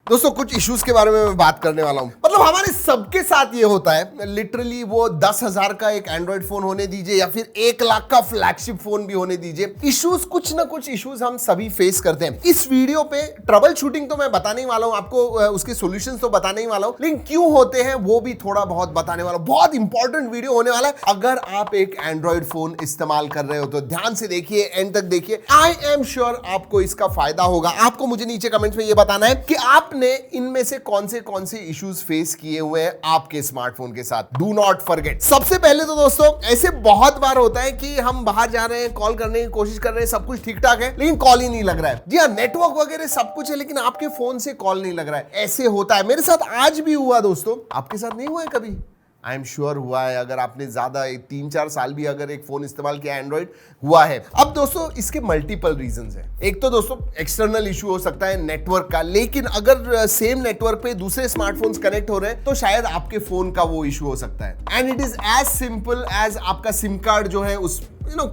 दोस्तों कुछ इश्यूज के बारे में मैं बात करने वाला हूं। मतलब हमारे सबके साथ ये होता है, लिटरली वो 10,000 का एक एंड्रॉइड फोन होने दीजिए या फिर 1 लाख का फ्लैगशिप फोन भी होने दीजिए, इश्यूज कुछ ना कुछ इश्यूज हम सभी फेस करते हैं। इस वीडियो पे ट्रबल शूटिंग तो मैं बताने ही वाला हूं आपको, उसके सॉल्यूशंस तो बताने ही वाला हूं, लेकिन क्यों होते हैं वो भी थोड़ा बहुत बताने वाला हूं। बहुत इंपॉर्टेंट वीडियो होने वाला है। अगर आप एक एंड्रॉइड फोन इस्तेमाल कर रहे हो तो ध्यान से देखिए, एंड तक देखिए। आई एम श्योर आपको इसका फायदा होगा। आपको मुझे नीचे कमेंट्स में ये बताना है कि आपने इनमें से कौन से इश्यूज फेस किए हुए हैं आपके स्मार्टफोन के साथ। Do not forget. सबसे पहले तो दोस्तों ऐसे बहुत बार होता है कि हम बाहर जा रहे हैं, कॉल करने की कोशिश कर रहे हैं, सब कुछ ठीक ठाक है, लेकिन कॉल ही नहीं लग रहा है। जी हाँ, नेटवर्क वगैरह सब कुछ है, लेकिन आपके फोन से कॉल नहीं लग रहा है। ऐसे होता है, मेरे साथ आज भी हुआ दोस्तों। आपके साथ नहीं हुआ है कभी? आई एम श्योर हुआ है। अगर आपने ज्यादा 3-4 साल भी अगर एक फोन इस्तेमाल किया एंड्रॉइड, हुआ है। अब दोस्तों इसके मल्टीपल रीजंस हैं। एक तो दोस्तों एक्सटर्नल इशू हो सकता है नेटवर्क का, लेकिन अगर सेम नेटवर्क पे दूसरे स्मार्टफोन्स कनेक्ट हो रहे हैं तो शायद आपके फोन का वो इशू हो सकता है। And it is as simple as आपका सिम कार्ड जो है उस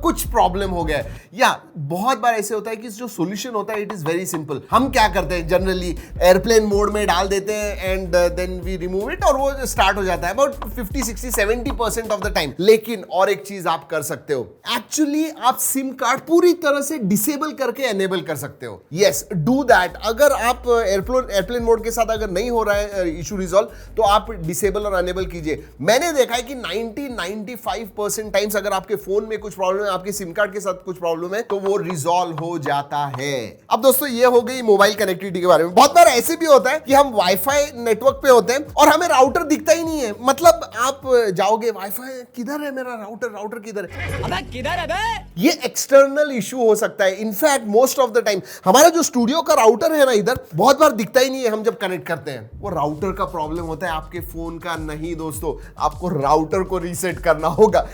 कुछ प्रॉब्लम हो गया है। या बहुत बार ऐसे होता है कि जो सॉल्यूशन होता है इट इज वेरी सिंपल। हम क्या करते हैं, जनरली एयरप्लेन मोड में डाल देते हैं and then we remove it और वो स्टार्ट हो जाता है अबाउट 50-60-70% ऑफ द टाइम। लेकिन और एक चीज आप कर सकते हो, एक्चुअली आप सिम कार्ड पूरी तरह से डिसेबल करके एनेबल कर सकते हो। Yes, do that. अगर आप एयरप्लेन मोड के साथ अगर नहीं हो रहा है इशू रिजॉल्व, तो आप डिसेबल और अनेबल कीजिए। मैंने देखा है कि 90-95% टाइम्स अगर आपके फोन में कुछ प्रॉब्लम है, आपके सिम कार्ड के साथ कुछ प्रॉब्लम है, तो वो रिजॉल्व हो जाता है। अब दोस्तों ये हो गई मोबाइल कनेक्टिविटी के बारे में। बहुत बार ऐसे भी होता है कि हम वाईफाई नेटवर्क पे होते हैं और हमें राउटर दिखता ही नहीं है। मतलब आप जाओगे, वाईफाई किधर है मेरा, राउटर किधर है, अबे किधर है बे? ये एक्सटर्नल इशू हो सकता है। In fact most of the time हमारा जो स्टूडियो का राउटर है ना, इधर बहुत बार दिखता ही नहीं है। हम जब कनेक्ट करते हैं वो राउटर का प्रॉब्लम होता है, आपके फोन का नहीं। दोस्तों आपको राउटर को रीसेट करना होगा।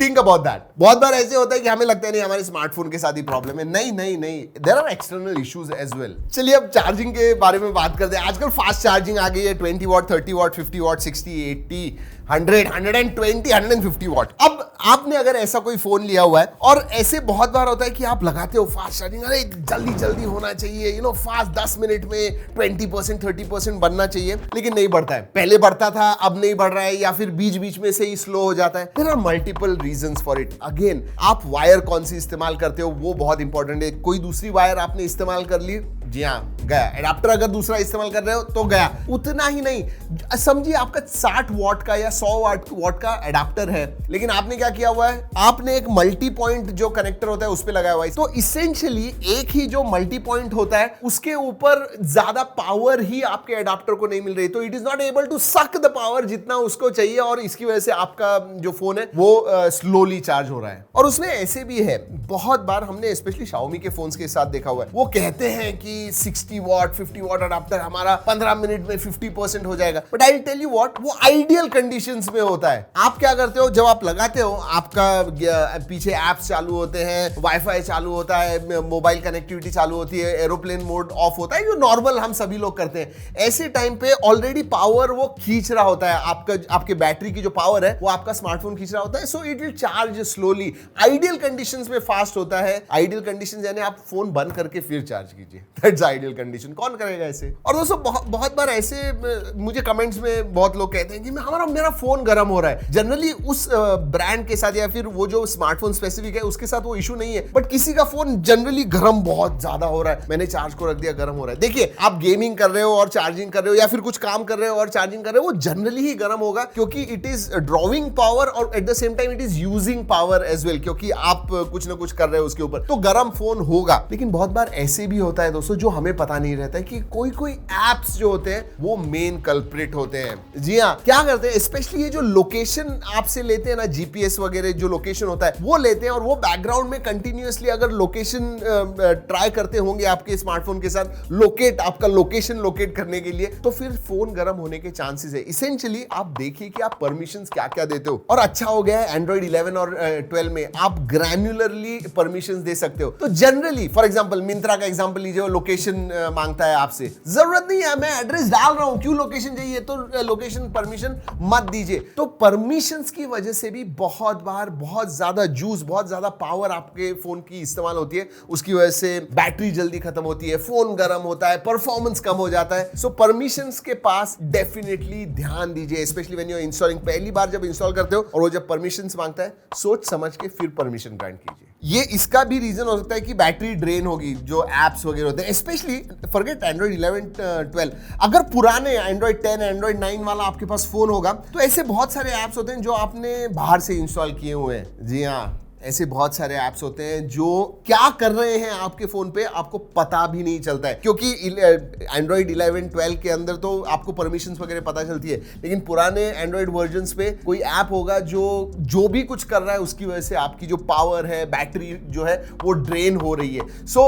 Think about that. बहुत बार ऐसे होता है कि हमें लगता है नहीं हमारे स्मार्टफोन के साथ ही प्रॉब्लम है। नहीं, there are external issues as well. चलिए अब चार्जिंग के बारे में बात करते हैं। आजकल फास्ट चार्जिंग आ गई है, 20 वॉट, 30 वॉट, 50 वॉट, 60, 80, 100, 120, 150 वॉट। अब आपने अगर ऐसा कोई फोन लिया हुआ है और ऐसे बहुत बार होता है कि आप लगाते हो फास्ट चार्जिंग, अरे जल्दी होना चाहिए, फास्ट 10 मिनट में 20%, 30% बनना चाहिए, लेकिन नहीं बढ़ता है। पहले बढ़ता था, अब नहीं बढ़ रहा है, या फिर बीच में से ही स्लो हो जाता है। There are multiple reasons for it. Again, आप वायर कौन सी इस्तेमाल करते हो वो बहुत इंपॉर्टेंट है। कोई दूसरी वायर आपने इस्तेमाल कर ली, जी हाँ, गया। एडाप्टर अगर दूसरा इस्तेमाल कर रहे हो तो गया। उतना ही नहीं, समझिए आपका 60 वॉट का या 100 वॉट का एडाप्टर है, लेकिन आपने क्या किया हुआ है, आपने एक मल्टी पॉइंट जो कनेक्टर होता है उस पे लगाया हुआ है। तो इसेंशियली एक ही जो मल्टी पॉइंट होता है उसके ऊपर ज्यादा पावर ही आपके एडाप्टर को नहीं मिल रही, तो it is not able to suck the power जितना उसको चाहिए, और इसकी वजह से आपका जो फोन है वो स्लोली चार्ज हो रहा है। और उसमें ऐसे भी है, बहुत बार हमने स्पेशली Xiaomi के फोन्स के साथ देखा हुआ है, वो कहते हैं कि 60 वॉट 50 वॉट अडाप्टर हमारा 15 मिनट में 50% हो जाएगा। But I tell you what, वो आइडियल कंडीशंस में होता है। आप क्या करते हो, जब आप लगाते हो, आपका पीछे एप्स चालू होते हैं, वाईफाई चालू होता है, मोबाइल कनेक्टिविटी चालू होती है, एरोप्लेन मोड ऑफ होता है, जो नॉर्मल हम सभी लोग करते हैं। ऐसे टाइम पे ऑलरेडी पावर वो खींच रहा होता है, आपके बैटरी की जो पावर है वो आपका स्मार्टफोन खींच रहा होता है, so it will charge slowly. Ideal conditions में फास्ट होता है। आइडियल कंडीशंस यानी आप फोन बंद करके फिर चार्ज कीजिए, दैट्स आइडियल कंडीशन। कौन करेगा ऐसे? और दोस्तों बहुत बार ऐसे मुझे कमेंट्स में बहुत लोग कहते हैं कि मेरा फोन गर्म हो रहा है। जनरली उस ब्रांड के साथ या फिर वो जो स्मार्टफोन स्पेसिफिक है उसके साथ वो इशू नहीं है, बट किसी का फोन जनरली गर्म बहुत ज्यादा हो रहा है, मैंने चार्ज को रख दिया, गर्म हो रहा है। देखिए, आप गेमिंग कर रहे हो और चार्जिंग कर रहे हो, या फिर कुछ काम कर रहे हो और चार्जिंग कर रहे हो, वो जनरली ही गर्म होगा, क्योंकि इट इज ड्रॉइंग पावर और at the same time it is using power as well, क्योंकि आप कुछ ना कुछ कर रहे हो उसके ऊपर, तो गर्म फोन होगा। लेकिन बहुत बार ऐसे भी होता है दोस्तों, जो हमें पता नहीं रहता है कि कोई एप्स जो होते हैं वो मेन कल्प्रिट होते हैं। जी हाँ, क्या करते हैं, स्पेशली ये जो लोकेशन आपसे लेते हैं ना, जीपीएस वगैरह जो लोकेशन होता है वो लेते हैं, और वो बैकग्राउंड में कंटिन्यूअसली अगर लोकेशन ट्राई करते होंगे आपके स्मार्टफोन के साथ, आपका लोकेशन लोकेट करने के लिए, तो फिर फोन गर्म होने के चांसेस है। इसेंशियली आप देखिए कि आप परमिशंस क्या क्या देते हो। और अच्छा हो गया है एंड्रॉइड 11 और 12 में आप ग्रैन्युलरली परमिशंस दे सकते हो। तो जनरली फॉर एग्जांपल मिंत्रा का एग्जांपल लीजिए, लोकेशन मांगता है आपसे। जरूरत नहीं है, मैं एड्रेस डाल रहा हूं, क्यों लोकेशन चाहिए? तो लोकेशन परमिशन मत दीजिए। तो परमिशंस की वजह से भी बहुत बार बहुत ज्यादा जूस, बहुत ज्यादा पावर आपके फोन की इस्तेमाल होती है। उसकी वजह से बैटरी जल्दी खत्म होती है, फोन गर्म होता है, परफॉर्मेंस कम हो जाता है। सो परमिशंस के पास डेफिनेटली ध्यान दीजिए, specially when you are installing. पहली बार जब इंस्टॉल करते हो और वो जब परमिशंस मांगता है, सोच समझ के फिर परमिशन ग्रांट कीजिए। ये इसका भी रीजन हो सकता है कि बैटरी ड्रेन होगी, जो एप्स वगैरह होते हैं, स्पेशली फॉरगेट एंड्रॉइड 11 12। अगर पुराने एंड्रॉइड 10 एंड्रॉइड 9 वाला आपके पास फोन होगा तो ऐसे बहुत सारे एप्स होते हैं जो आपने बाहर से इंस्टॉल किए हुए हैं। जी हाँ, ऐसे बहुत सारे ऐप्स होते हैं जो क्या कर रहे हैं आपके फोन पे आपको पता भी नहीं चलता है, क्योंकि एंड्रॉइड 11 12 के अंदर तो आपको परमिशंस वगैरह पता चलती है, लेकिन पुराने एंड्रॉइड वर्जन्स पे कोई ऐप होगा जो भी कुछ कर रहा है उसकी वजह से आपकी जो पावर है, बैटरी जो है वो ड्रेन हो रही है। सो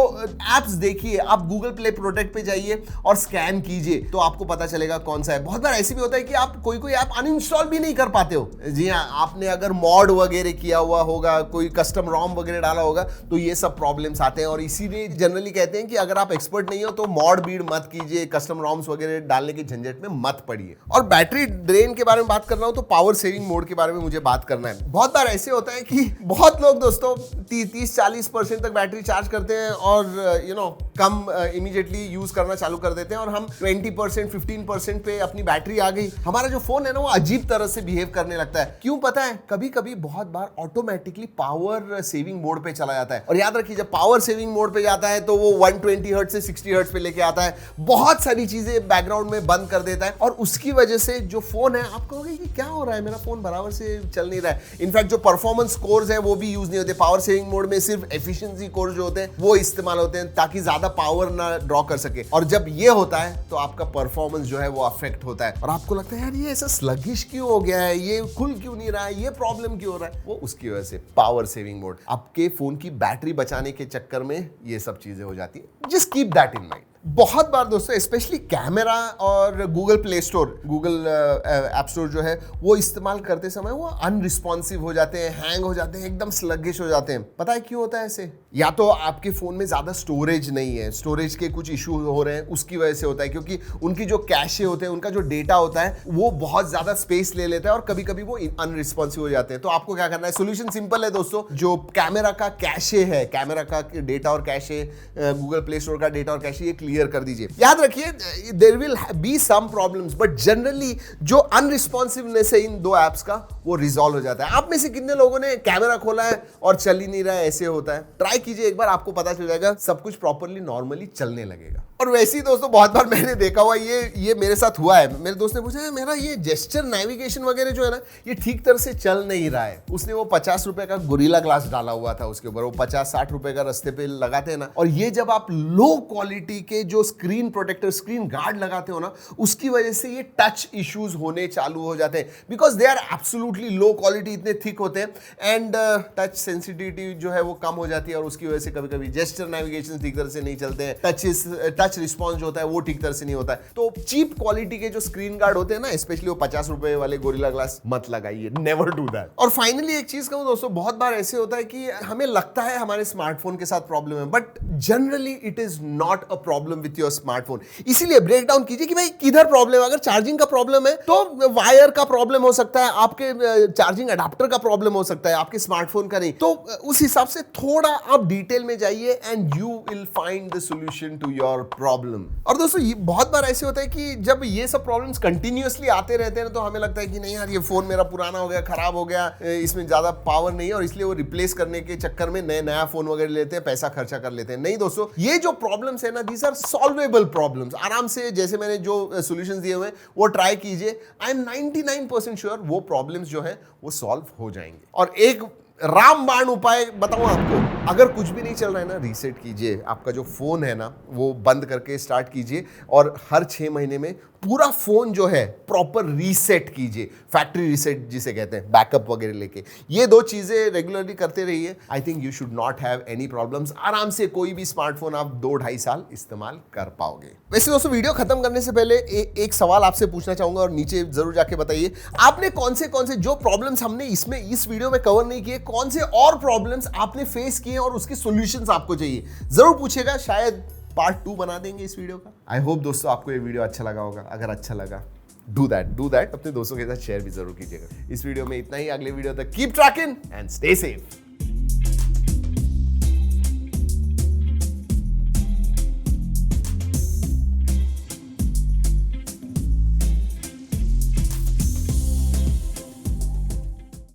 ऐप्स देखिए, आप गूगल प्ले प्रोटेक्ट पे जाइए और स्कैन कीजिए तो आपको पता चलेगा कौन सा है। बहुत बार ऐसे भी होता है कि आप कोई ऐप अनइंस्टॉल भी नहीं कर पाते हो। जी हाँ, आपने अगर मॉड वगैरह किया हुआ होगा, कोई कस्टम रॉम वगैरह डाला होगा, तो ये सब प्रॉब्लम्स आते हैं। और इसीलिए जनरली कहते हैं कि अगर आप एक्सपर्ट नहीं हो तो मॉड बीड मत कीजिए, कस्टम रॉम्स वगैरह डालने की झंझट में मत पड़िए। और बैटरी ड्रेन के बारे में बात कर रहा हूं तो पावर सेविंग मोड के बारे में मुझे बात करना है। बहुत बार ऐसे होता है कि बहुत लोग दोस्तों 30-40% तक बैटरी चार्ज करते हैं और कम इमीडिएटली यूज करना चालू कर देते हैं, और हम 20% 15% पे अपनी बैटरी आ गई, हमारा जो फोन है ना वो अजीब तरह से बिहेव करने लगता है। क्यों पता है? कभी कभी बहुत बार ऑटोमेटिकली पावर सेविंग मोड पे चला जाता है। और याद रखिए, जब पावर सेविंग मोड पे जाता है तो वो 120 हर्ट्ज से 60 हर्ट्ज पे लेके आता है, बहुत सारी चीजें बैकग्राउंड में बंद कर देता है, और उसकी वजह से जो फोन है, आप कहोगे कि क्या हो रहा है, मेरा फोन बराबर से चल नहीं रहा है। इनफैक्ट जो परफॉर्मेंस कोर्स है वो भी यूज नहीं होते। पावर सेविंग मोड में सिर्फ एफिशिएंसी कोर्स जो होते हैं वो इस्तेमाल होते हैं ताकि ज्यादा पावर ना ड्रॉ कर सके। और जब ये होता है तो आपका परफॉर्मेंस जो है वो अफेक्ट होता है, और आपको लगता है यार ये ऐसा स्लगिश क्यों हो गया है, ये खुल क्यों नहीं रहा है, ये प्रॉब्लम क्यों हो रहा है। वो उसकी वजह से पावर सेविंग मोड, आपके फोन की बैटरी बचाने के चक्कर में ये सब चीजें हो जाती है। Just keep that in mind. बहुत बार दोस्तों स्पेशली कैमरा और Google Play store, Google app store जो है वो इस्तेमाल करते समय वो अनरिस्पॉन्सिव हो जाते हैं, हैंग हो जाते हैं, एकदम स्लगिश हो जाते हैं। पता है क्यों होता है ऐसे? या तो आपके फोन में ज्यादा स्टोरेज नहीं है, स्टोरेज के कुछ इशू हो रहे हैं, उसकी वजह से होता है, क्योंकि उनकी जो कैशे होते हैं, उनका जो डेटा होता है वो बहुत ज्यादा स्पेस ले लेता है और कभी कभी वो अनरिस्पॉन्सिव हो जाते हैं। तो आपको क्या करना है? सोल्यूशन सिंपल है दोस्तों। जो कैमरा का कैशे है, कैमरा का डेटा और कैशे, गूगल प्ले स्टोर का डेटा और कैशे, ये क्लियर कर दीजिए। याद रखिए, there will be some problems, but generally जो अनरिस्पॉन्सिवनेस है इन दो एप्स का वो रिजॉल्व हो जाता है। आप में से कितने लोगों ने कैमरा खोला है और चल ही नहीं रहा है? ऐसे होता है। ट्राई कीजिए एक बार, आपको पता चल जाएगा, सब कुछ प्रॉपर्ली नॉर्मली चलने लगेगा। और वैसे ही दोस्तों बहुत बार मैंने देखा हुआ, ये मेरे साथ हुआ है। मेरे दोस्त ने पूछा है, मेरा ये जेस्चर नेविगेशन वगैरह जो है ना, ये ठीक तरह से चल नहीं रहा है। उसने वो 50 रुपए का गोरिल्ला ग्लास डाला हुआ था उसके ऊपर, वो 50-60 रुपए का रास्ते पे लगाते हैं ना, और ये जब आप लो क्वालिटी के जो स्क्रीन प्रोटेक्टर, स्क्रीन गार्ड लगाते हो ना, उसकी वजह से ये टच इश्यूज होने चालू हो जाते हैं, because they are absolutely low quality, इतने थिक होते हैं, एंड टच सेंसिटिविटी जो है वो कम हो जाती है, और उसकी वजह से कभी कभी जेस्चर नेविगेशन ठीक तरह से नहीं चलते हैं, टच रिस्पॉन्स जो होता है वो ठीक तरह से नहीं होता है। तो चीप क्वालिटी के जो स्क्रीन गार्ड होते हैं ना, स्पेशली वो 50 रुपए वाले गोरिल्ला ग्लास मत लगाइए, नेवर डू दैट। और फाइनली एक चीज कहूं दोस्तों, बहुत बार ऐसे होता है कि हमें लगता है हमारे स्मार्टफोन के साथ प्रॉब्लम है, but generally it is not a problem with your smartphone. इसीलिए ब्रेक डाउन कीजिए कि भाई किधर प्रॉब्लम है। अगर चार्जिंग का प्रॉब्लम है तो वायर का प्रॉब्लम हो सकता है, आपके चार्जिंग अडाप्टर का प्रॉब्लम हो सकता है, आपके स्मार्टफोन का नहीं। तो उस हिसाब से थोड़ा आप डिटेल में जाइए and you will find the solution to your problem. और दोस्तों ये बहुत बार ऐसे होता है कि जब ये सब प्रॉब्लम्स कंटिन्यूअसली आते रहते हैं तो हमें लगता है कि नहीं यार, ये फोन मेरा पुराना हो गया, खराब हो गया, इसमें ज्यादा पावर नहीं है, और इसलिए वो रिप्लेस करने के चक्कर में नया फोन वगैरह लेते हैं, पैसा खर्चा कर लेते हैं। नहीं दोस्तों, ये जो प्रॉब्लम्स है ना, दीज आर सॉल्वेबल प्रॉब्लम्स। आराम से, जैसे मैंने जो सॉल्यूशंस दिए हुए हैं वो ट्राई कीजिए। आई एम 99% श्योर वो प्रॉब्लम्स जो है वो सॉल्व हो जाएंगे। और एक रामबाण उपाय बताऊं आपको, अगर कुछ भी नहीं चल रहा है ना, रीसेट कीजिए। आपका जो फोन है ना वो बंद करके स्टार्ट कीजिए, और हर 6 महीने में पूरा फोन जो है प्रॉपर रीसेट कीजिए, फैक्ट्री रीसेट जिसे कहते हैं, बैकअप वगैरह लेके। ये 2 चीजें रेगुलरली करते रहिए। I think you should not have any problems. आराम से कोई भी स्मार्टफोन आप 2-2.5 साल इस्तेमाल कर पाओगे। वैसे दोस्तों, वीडियो खत्म करने से पहले एक सवाल आपसे पूछना चाहूंगा, और नीचे जरूर जाके बताइए, आपने कौन से जो प्रॉब्लम्स हमने इस वीडियो में कवर नहीं किए, कौन से और प्रॉब्लम्स आपने फेस किए और उसके सॉल्यूशंस आपको चाहिए, जरूर पूछेगा। शायद पार्ट 2 बना देंगे इस वीडियो का। आई होप दोस्तों आपको ये वीडियो अच्छा लगा होगा। अगर अच्छा लगा डू दैट अपने दोस्तों के साथ शेयर भी जरूर कीजिएगा। इस वीडियो में इतना ही, अगले वीडियो तक keep trekking and stay safe.